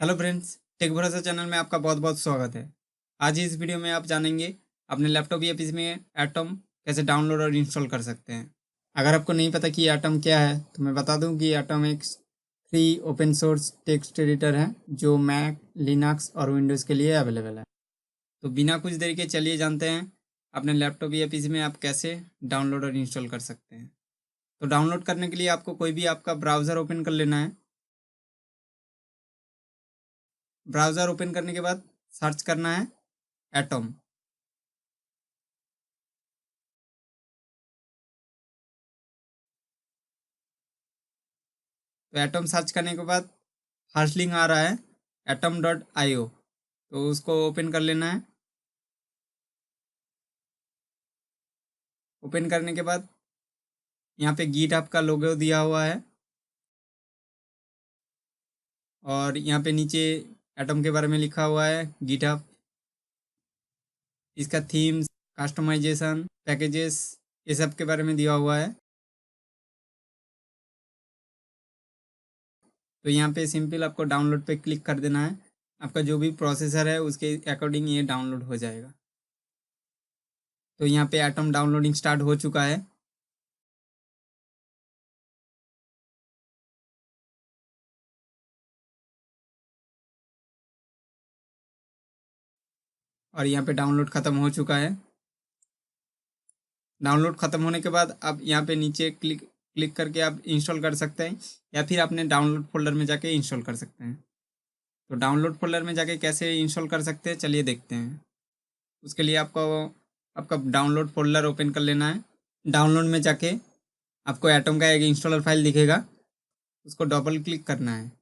Hello friends, take भरोसा channel में आपका बहुत बहुत स्वागत है। आज इस वीडियो में आप जानेंगे अपने लैपटॉप या पीसी में एटम कैसे डाउनलोड और इंस्टॉल कर सकते हैं। अगर आपको नहीं पता कि एटम क्या है तो मैं बता दूं कि एटम एक free open source text editor है जो मैक, लिनक्स और विंडोज़ के लिए अवेलेबल है। तो बिना कुछ देरी के चलिए जानते हैं अपने लैपटॉप या पीसी में आप कैसे डाउनलोड और इंस्टॉल कर सकते हैं। तो डाउनलोड करने के लिए आपको कोई भी आपका ब्राउज़र ओपन कर लेना है। ब्राउज़र ओपन करने के बाद सर्च करना है एटम। तो एटम सर्च करने के बाद फर्स्ट लिंक आ रहा है atom.io, तो उसको ओपन कर लेना है। ओपन करने के बाद यहाँ पे गिटहब का लोगो दिया हुआ है और यहाँ पे नीचे एटम के बारे में लिखा हुआ है गिटहब, इसका थीम्स, कस्टमाइजेशन, पैकेजेस, ये सब के बारे में दिया हुआ है। तो यहाँ पे सिंपल आपको डाउनलोड पे क्लिक कर देना है। आपका जो भी प्रोसेसर है उसके अकॉर्डिंग ये डाउनलोड हो जाएगा। तो यहाँ पे एटम डाउनलोडिंग स्टार्ट हो चुका है। और यहाँ पे डाउनलोड ख़त्म हो चुका है। डाउनलोड ख़त्म होने के बाद आप यहाँ पे नीचे क्लिक क्लिक करके आप इंस्टॉल कर सकते हैं या फिर अपने डाउनलोड फोल्डर में जाके इंस्टॉल कर सकते हैं। तो डाउनलोड फोल्डर में जाके कैसे इंस्टॉल कर सकते हैं चलिए देखते हैं। उसके लिए आपको आपका डाउनलोड फोल्डर ओपन कर लेना है। डाउनलोड में जाके आपको एटम का एक इंस्टॉलर फाइल दिखेगा, उसको डबल क्लिक करना है।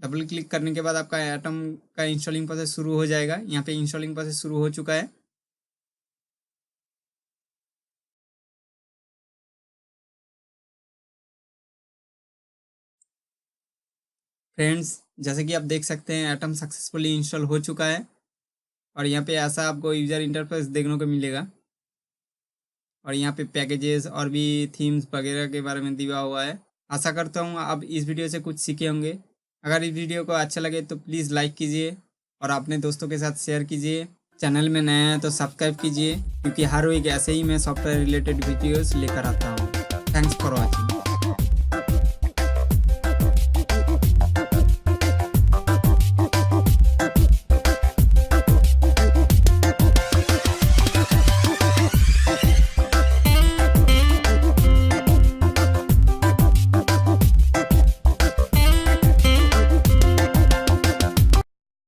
डबल क्लिक करने के बाद आपका एटम का इंस्टॉलिंग प्रोसेस शुरू हो जाएगा। यहाँ पे इंस्टॉलिंग प्रोसेस शुरू हो चुका है। फ्रेंड्स, जैसे कि आप देख सकते हैं एटम सक्सेसफुली इंस्टॉल हो चुका है और यहाँ पे ऐसा आपको यूज़र इंटरफेस देखने को मिलेगा। और यहाँ पे पैकेजेस और भी थीम्स वगैरह के बारे में दिया हुआ है। आशा करता हूँ आप इस वीडियो से कुछ सीखे होंगे। अगर इस वीडियो को अच्छा लगे तो प्लीज़ लाइक कीजिए और अपने दोस्तों के साथ शेयर कीजिए। चैनल में नए हैं तो सब्सक्राइब कीजिए, क्योंकि हर वीक ऐसे ही मैं सॉफ्टवेयर रिलेटेड वीडियोस लेकर आता हूँ। Thanks for watching.